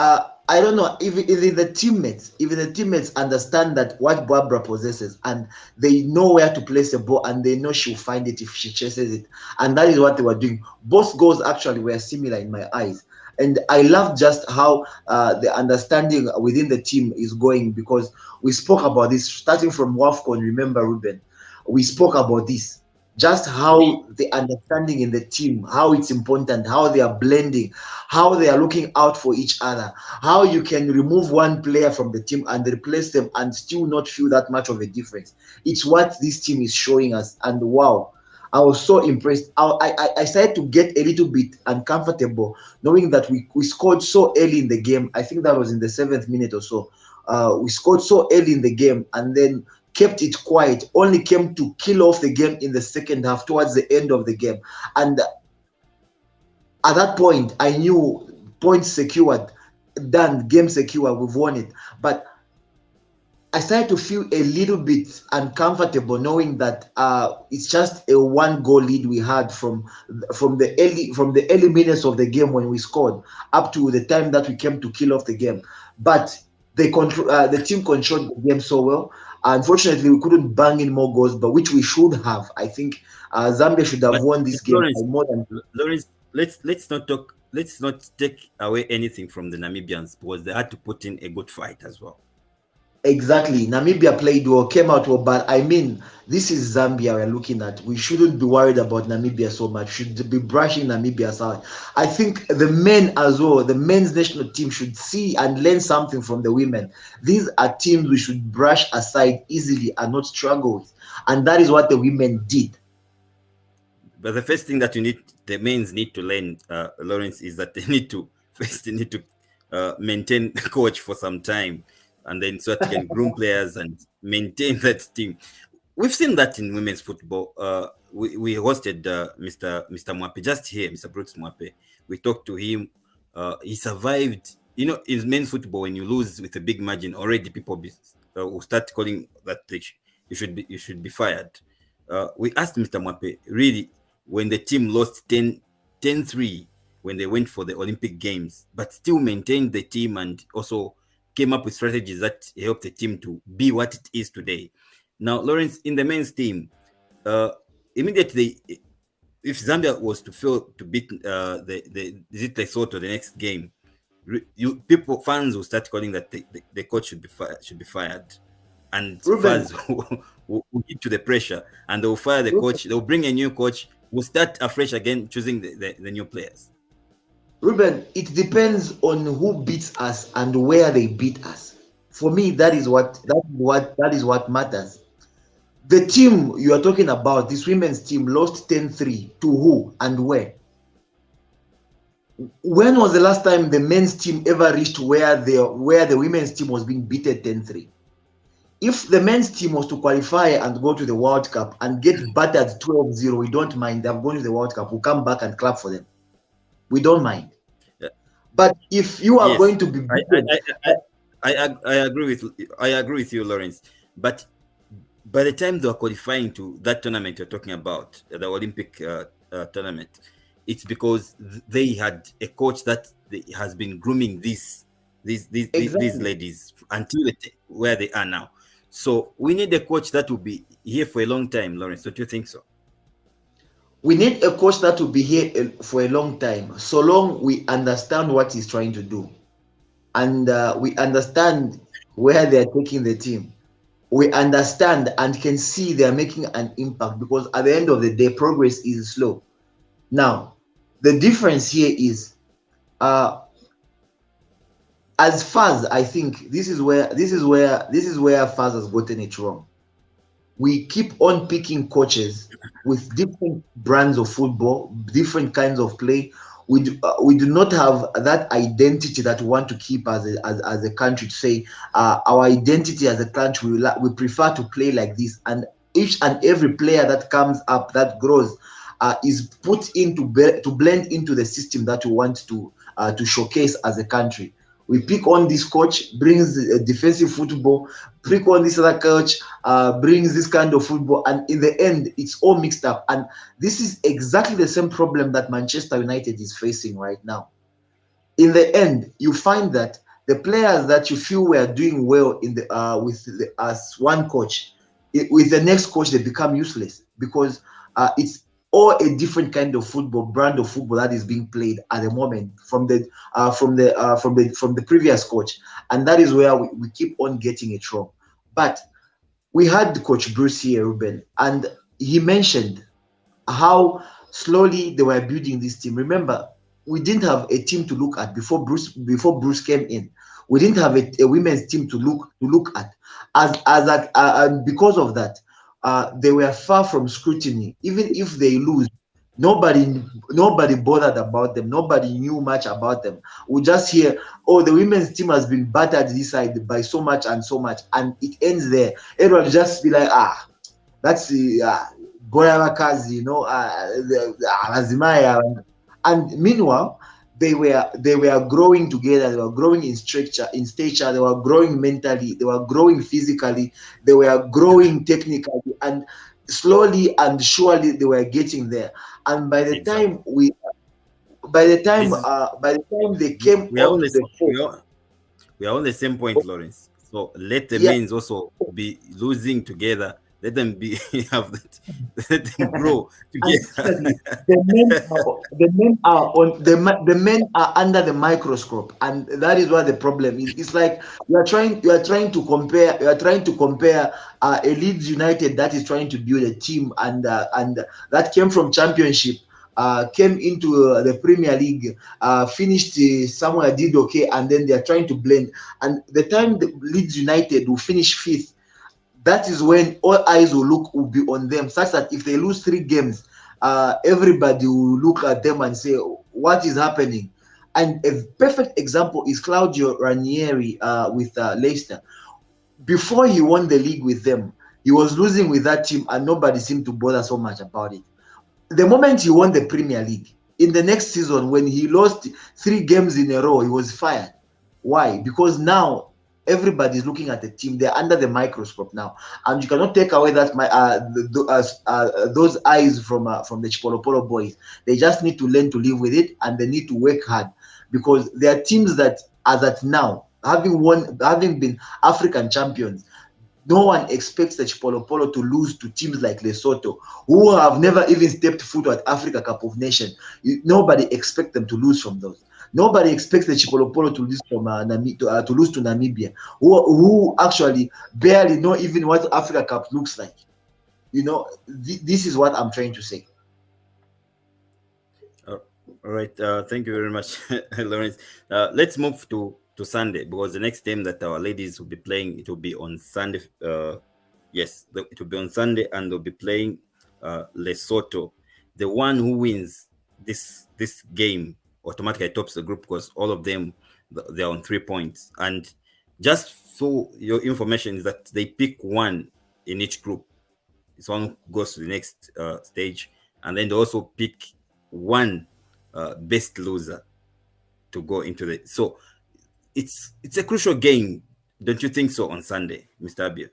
I don't know, even the teammates understand that what Barbara possesses, and they know where to place the ball, and they know she'll find it if she chases it, and that is what they were doing. Both goals actually were similar in my eyes, and I love just how the understanding within the team is going, because we spoke about this starting from WAFCON. Remember, Reuben, we spoke about this. Just how the understanding in the team, how it's important, how they are blending, how they are looking out for each other, how you can remove one player from the team and replace them and still not feel that much of a difference. It's what this team is showing us. And wow, I was so impressed. I started to get a little bit uncomfortable knowing that we scored so early in the game. I think that was in the 7th minute or so. We scored so early in the game and then kept it quiet, only came to kill off the game in the second half towards the end of the game. And at that point, I knew points secured, done, game secure, we've won it. But I started to feel a little bit uncomfortable knowing that it's just a 1-goal lead we had from the early minutes of the game when we scored up to the time that we came to kill off the game. But the team controlled the game so well. Unfortunately, we couldn't bang in more goals, but which we should have. I think Zambia should have won this game by more than.
Lawrence, let's not take away anything from the Namibians, because they had to put in a good fight as well.
Exactly. Namibia played well, came out well, but I mean, this is Zambia we're looking at. We shouldn't be worried about Namibia so much. Should be brushing Namibia aside. I think the men as well, the men's national team should see and learn something from the women. These are teams we should brush aside easily and not struggle with. And that is what the women did.
But the first thing that the men's need to learn, Lawrence, is that they need to maintain the coach for some time. And then so that they can groom players and maintain that team. We've seen that in women's football. We hosted Mr. Mwape just here, Mr. Brooks Mwape. We talked to him. He survived. You know, in men's football, when you lose with a big margin, already people will start calling that you should be fired. We asked Mr. Mwape, really, when the team lost 10-3 when they went for the Olympic Games, but still maintained the team and also came up with strategies that helped the team to be what it is today. Now, Lawrence, in the men's team, immediately, if Zambia was to fail to beat Lesotho the next game, fans will start calling that the coach should be fired, and fans will get to the pressure, and they will fire the coach. They will bring a new coach. We'll start afresh again, choosing the new players.
Reuben, it depends on who beats us and where they beat us. For me, that is what matters. The team you are talking about, this women's team, lost 10-3 to who and where? When was the last time the men's team ever reached where the women's team was being beaten 10-3? if the men's team was to qualify and go to the World Cup and get battered 12-0, we don't mind. They've gone to the World Cup. We'll come back and clap for them. We don't mind.
Yeah.
But if you are
Yes,
going to be beaten,
I agree with you, Lawrence. But by the time they are qualifying to that tournament you're talking about, the Olympic tournament, it's because they had a coach that has been grooming these
exactly.
ladies until where they are now. So we need a coach that will be here for a long time, Lawrence. Don't you think so?
We need a coach that will be here for a long time, so long we understand what he's trying to do, and we understand where they're taking the team. We understand and can see they're making an impact, because at the end of the day, progress is slow. Now, the difference here is, as Faz, I think this is where Faz has gotten it wrong. We keep on picking coaches with different brands of football, different kinds of play. We do not have that identity that we want to keep as a country, to say our identity as a country, we prefer to play like this. And each and every player that comes up, that grows, is put in to blend into the system that we want to showcase as a country. We pick on this coach, brings defensive football, pick on this other coach, brings this kind of football, and in the end, it's all mixed up. And this is exactly the same problem that Manchester United is facing right now. In the end, you find that the players that you feel were doing well as one coach, with the next coach, they become useless, because it's or a different kind of football, brand of football that is being played at the moment from the previous coach, and that is where we keep on getting it wrong. But we had Coach Bruce here, Reuben, and he mentioned how slowly they were building this team. Remember, we didn't have a team to look at before Bruce came in. We didn't have a women's team to look at, and because of that, they were far from scrutiny. Even if they lose, nobody bothered about them. Nobody knew much about them. We just hear, oh, the women's team has been battered this side by so much and so much, and it ends there. Everyone just be like, that's the Boya Kazi, Lazimaya. And meanwhile, they were growing together. They were growing in stature. They were growing mentally. They were growing physically. They were growing technically, and slowly and surely they were getting there. And by the time they came
we are on
onto the floor,
we are on the same point, Lawrence. So let the
yeah,
men's also be losing together. Let them be have that. Let them grow
and
together.
suddenly the men are under the microscope, and that is what the problem is. It's like you are trying to compare a Leeds United that is trying to build a team, and that came from championship, came into the Premier League, finished somewhere, did okay, and then they are trying to blend. And the time the Leeds United will finish fifth, that is when all eyes will be on them, such that if they lose 3 games, everybody will look at them and say, what is happening? And a perfect example is Claudio Ranieri with Leicester. Before he won the league with them, he was losing with that team, and nobody seemed to bother so much about it. The moment he won the Premier League, in the next season, when he lost 3 games in a row, he was fired. Why? Because now everybody's looking at the team. They're under the microscope now, and you cannot take away that those eyes from the Chipolopolo boys. They just need to learn to live with it, and they need to work hard, because there are teams that, as at now, having been African champions, no one expects the Chipolopolo to lose to teams like Lesotho, who have never even stepped foot at Africa Cup of Nations. Nobody expects them to lose from those. Nobody expects the Chipolopolo to lose to lose to Namibia, who actually barely know even what Africa Cup looks like. This is what I'm trying to say.
All right. Thank you very much, Lawrence. Let's move to Sunday, because the next game that our ladies will be playing, it will be on Sunday. Yes, it will be on Sunday, and they'll be playing Lesotho. The one who wins this game automatically tops the group, because all of them, they're on 3 points. And Just for your information, is that they pick one in each group. This one goes to the next stage, and then they also pick one best loser to go into the. So it's a crucial game, don't you think so? On Sunday, Mr. Abia.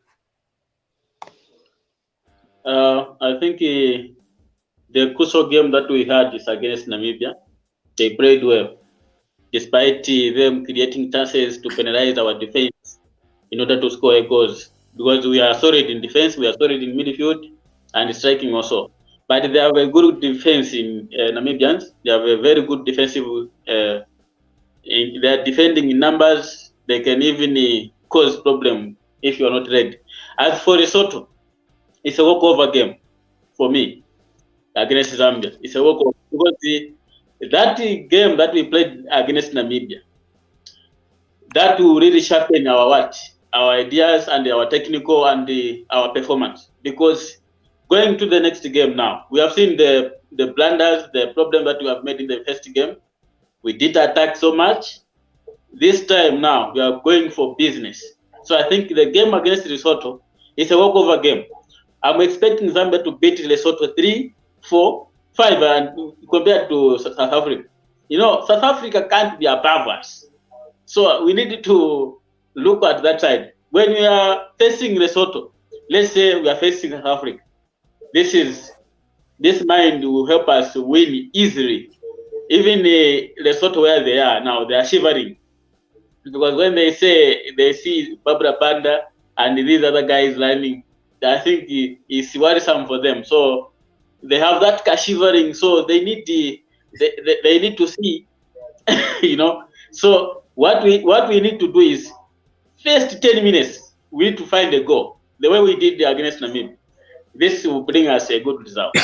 I think the crucial game that we had is against Namibia. They played well, despite them creating chances to penalize our defense in order to score goals. Because we are solid in defense, we are solid in midfield, and striking also. But they have a good defense in Namibians. They have a very good defensive. They are defending in numbers. They can even cause problem if you are not ready. As for Lesotho, it's a walkover game for me against Zambia. It's a walkover because that game that we played against Namibia, that will really sharpen our ideas and our technical and our performance. Because going to the next game now, we have seen the blunders, the problem that we have made in the first game. We did attack so much. This time now, we are going for business. So I think the game against Lesotho is a walkover game. I'm expecting Zambia to beat Lesotho 3, 4, 5, and compared to South Africa. You know, South Africa can't be above us. So we need to look at that side. When we are facing Lesotho, let's say we are facing South Africa, this mind will help us win easily. Even Lesotho, where they are now, they are shivering. Because when they see Barbara Banda and these other guys running, I think it's worrisome for them. So they have that shivering. So they need they need to see, you know. So what we need to do is first 10 minutes we need to find a goal. The way we did against Namibia, this will bring us a good result.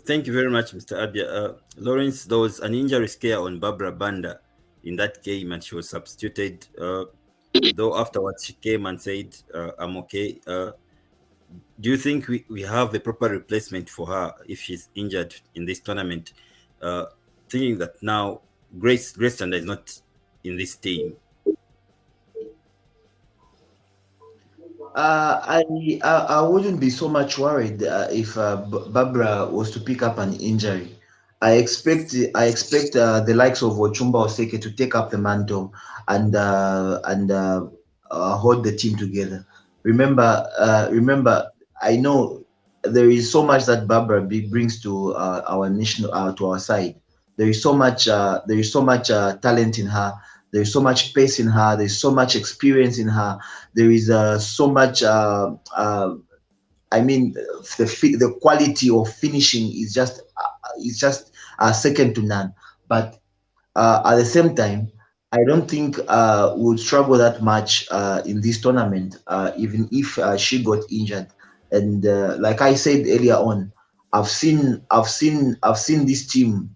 Thank you very much, Mr. Abia. Lawrence, there was an injury scare on Barbara Banda in that game, and she was substituted. Though afterwards she came and said, "I'm okay." Do you think we have a proper replacement for her if she's injured in this tournament? Thinking that now Grace Tanda is not in this team.
I wouldn't be so much worried if Barbara was to pick up an injury. I expect the likes of Ochumba Oseke to take up the mantle and hold the team together. Remember, I know there is so much that Barbara brings to our national to our side. There is so much talent in her. There is so much pace in her. There is so much experience in her. There is so much. I mean, the quality of finishing is just second to none. But at the same time, I don't think we would struggle that much in this tournament, even if she got injured. And like I said earlier on, I've seen this team.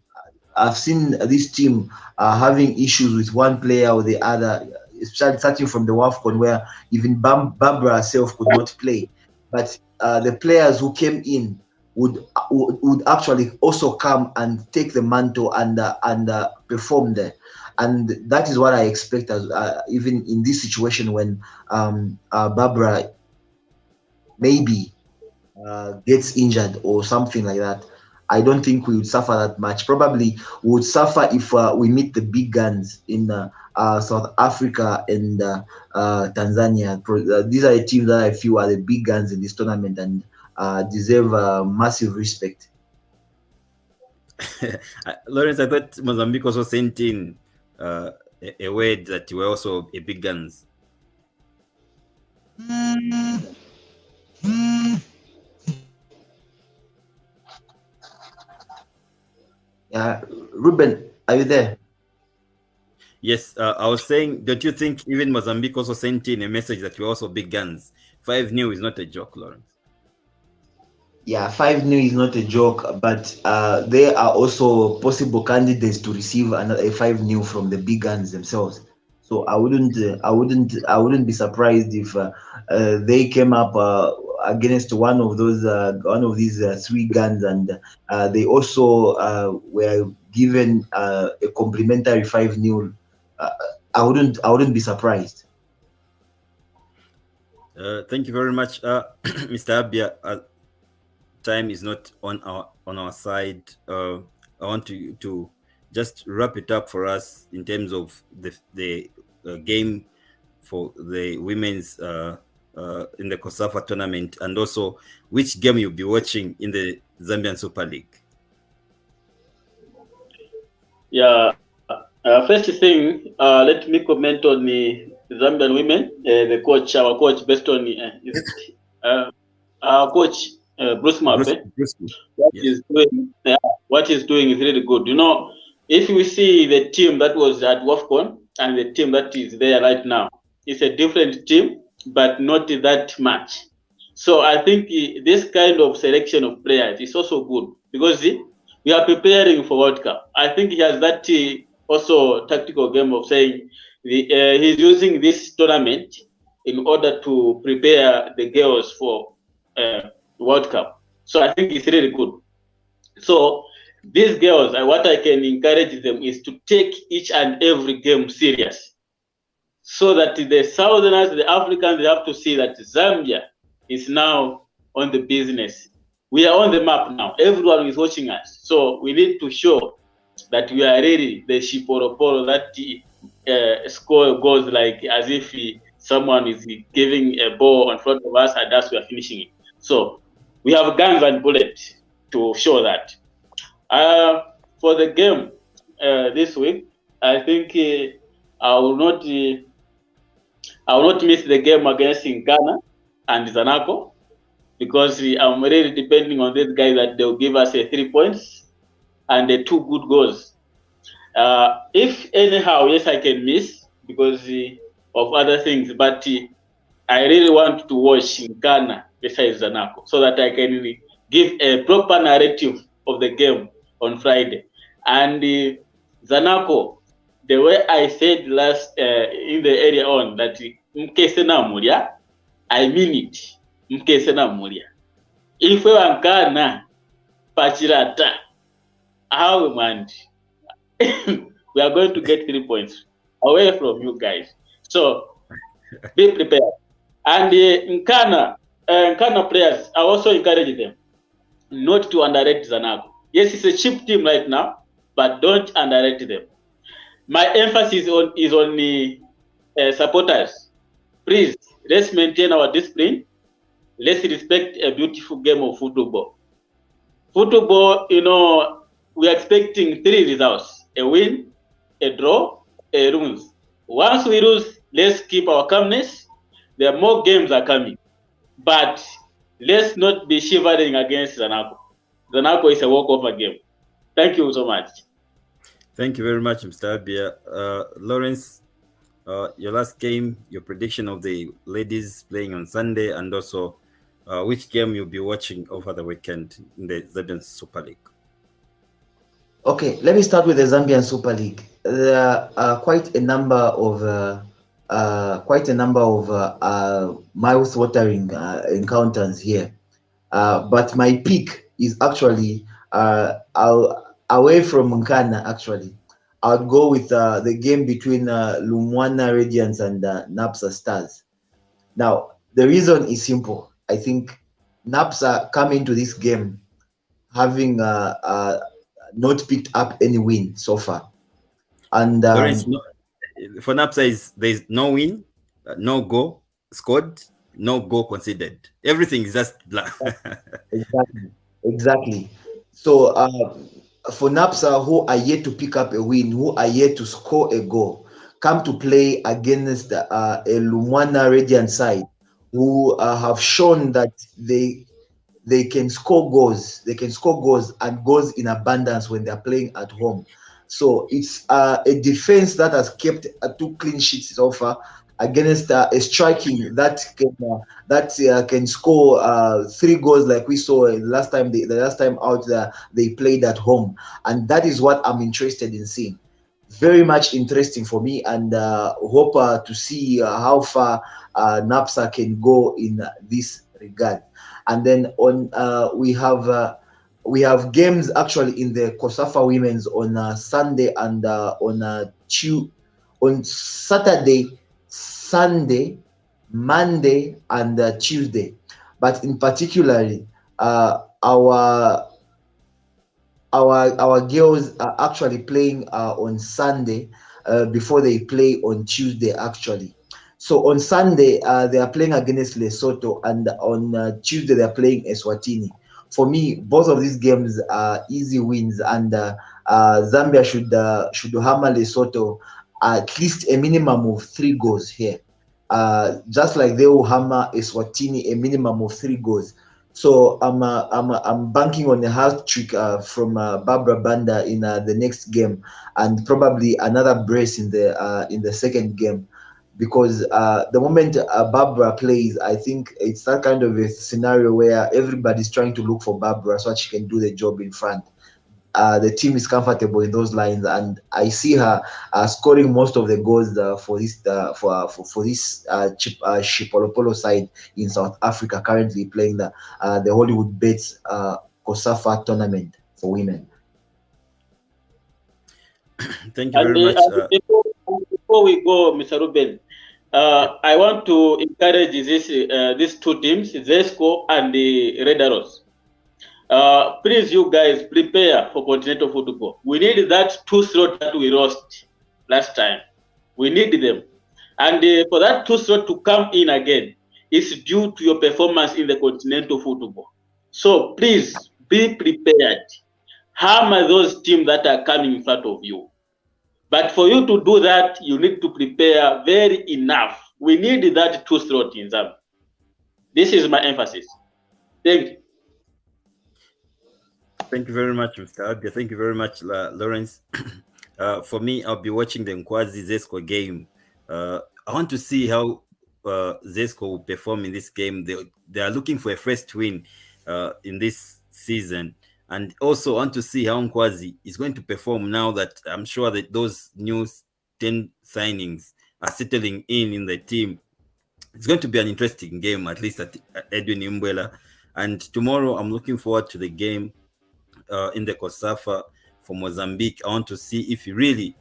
I've seen this team having issues with one player or the other, starting from the WAFCON, where even Barbara herself could not play. But the players who came in would actually also come and take the mantle and perform there. And that is what I expect, as even in this situation when Barbara maybe gets injured or something like that. I don't think we would suffer that much. Probably we would suffer if we meet the big guns in South Africa and Tanzania. These are the teams that I feel are the big guns in this tournament and deserve massive respect.
Lawrence, I thought Mozambique also sent in a word that you were also a big guns.
Reuben, are you there?
Yes, I was saying, don't you think even Mozambique also sent in a message that we're also big guns? 5-0 is not a joke, Lawrence.
Yeah, 5-0 is not a joke, but they are also possible candidates to receive another 5-0 from the big guns themselves. So I wouldn't be surprised if they came up against one of these three guns, and they also were given a complimentary 5-0, I wouldn't be surprised.
Thank you very much, Mr. Abia. Time is not on our side. I want to just wrap it up for us in terms of the game for the women's in the COSAFA tournament, and also which game you'll be watching in the Zambian Super League.
Yeah. First thing, let me comment on the Zambian women. Our coach, based on our coach Bruce Mape. What he's doing is really good. You know, if we see the team that was at WAFCON and the team that is there right now, it's a different team, but not that much. So I think this kind of selection of players is also good because we are preparing for World Cup. I think he has that also tactical game of saying he's using this tournament in order to prepare the girls for World Cup. So I think it's really good. So these girls, what I can encourage them is to take each and every game serious, so that the Southerners, the Africans, they have to see that Zambia is now on the business. We are on the map now. Everyone is watching us. So we need to show that we are ready. The Shiporoporo, that score goes like as if someone is giving a ball in front of us and thus we are finishing it. So we have guns and bullets to show that. For the game this week, I think I will not miss the game against Ghana and Zanaco, because I'm really depending on these guys that they'll give us 3 points and 2 good goals. If anyhow, yes, I can miss because of other things, but I really want to watch Ghana besides Zanaco so that I can give a proper narrative of the game on Friday. And Zanaco, the way I said last in the area on that Mkesena Muria, I mean it. Mkesena Muria. If we are Ghana, Pachirata, how man, we are going to get 3 points away from you guys. So be prepared. And in Ghana players, I also encourage them not to underrate Zanaco. Yes, it's a cheap team right now, but don't underrate them. My emphasis is on the supporters. Please, let's maintain our discipline. Let's respect a beautiful game of football. Football, you know, we are expecting 3 results: a win, a draw, a lose. Once we lose, let's keep our calmness. There are more games are coming, but let's not be shivering against Zanaco. Zanaco is a walkover game. Thank you so much.
Thank you very much, Mr. Abia. Lawrence, your last game, your prediction of the ladies playing on Sunday, and also which game you'll be watching over the weekend in the Zambian Super League.
Okay, let me start with the Zambian Super League. There are quite a number of mouth-watering encounters here, but my pick is actually away from Nkana. Actually, I'll go with the game between Lumwana Radiance and NAPSA Stars. Now, the reason is simple. I think NAPSA come into this game having not picked up any win so far, and
for NAPSA there's no win, no goal scored, no goal conceded. Everything is just black.
Exactly. So for NAPSA, who are yet to pick up a win, who are yet to score a goal, come to play against a Lumwana Radiant side who have shown that they can score goals. They can score goals and goals in abundance when they're playing at home. So it's a defense that has kept 2 clean sheets so far against a striking that can score 3 goals like we saw the last time out there they played at home, and that is what I'm interested in seeing. Very much interesting for me, and hope to see how far NAPSA can go in this regard. And then on we have we have games actually in the COSAFA Women's on Sunday and on Saturday, Sunday, Monday, and Tuesday. But in particularly, our girls are actually playing on Sunday before they play on Tuesday actually. So on Sunday they are playing against Lesotho, and on Tuesday they are playing Eswatini. For me, both of these games are easy wins, and Zambia should hammer Lesotho at least a minimum of 3 goals here. Just like they will hammer Eswatini a minimum of 3 goals. So I'm banking on a hat trick from Barbara Banda in the next game, and probably another brace in the second game, because the moment Barbara plays, I think it's that kind of a scenario where everybody's trying to look for Barbara so that she can do the job in front. The team is comfortable in those lines, and I see her scoring most of the goals for this Shipolopolo side in South Africa, currently playing the Hollywood Bets COSAFA tournament for women.
Thank you very much.
Before we go, Mr. Reuben, I want to encourage these two teams, ZESCO and the Red Arrows. Please, you guys, prepare for continental football. We need that 2 slot that we lost last time. We need them. And for that 2 slot to come in again, it's due to your performance in the continental football. So please be prepared. Hammer those teams that are coming in front of you. But for you to do that, you need to prepare very enough. We need that 2 slot in Zambia. This is my emphasis. Thank you.
Thank you very much, Mr. Abia. Thank you very much, Lawrence. For me, I'll be watching the Nkwazi Zesco game. I want to see how Zesco will perform in this game. They are looking for a first win in this season. And also want to see how Nkwazi is going to perform now that I'm sure that those new 10 signings are settling in the team. It's going to be an interesting game, at least at Edwin Imbwela. And tomorrow, I'm looking forward to the game in the COSAFA for Mozambique. I want to see if really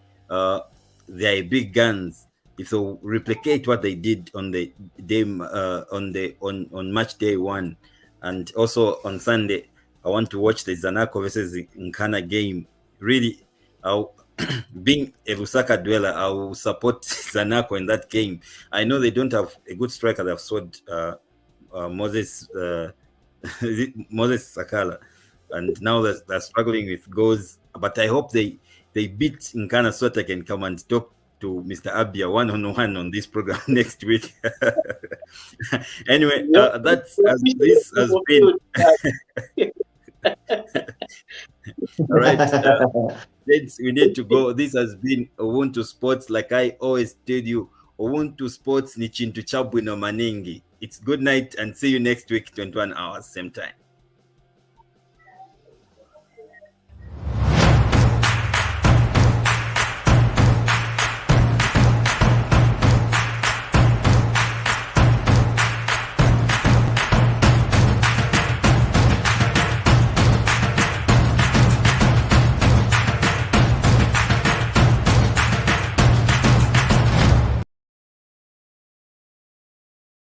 they are big guns, if they replicate what they did on the day on match day 1, and also on Sunday. I want to watch the Zanaco versus Nkana game. Really, being a Lusaka dweller, I will support Zanaco in that game. I know they don't have a good striker. They've sold Moses Sakala, and now they're struggling with goals. But I hope they beat Nkana so that I can come and talk to Mr. Abia one-on-one on this program next week. Anyway, this has been all right. We need to go. This has been Ubuntu Sports. Like I always tell you, Ubuntu Sports ni chintu chabwino maningi. It's good night and see you next week, 21 hours, same time.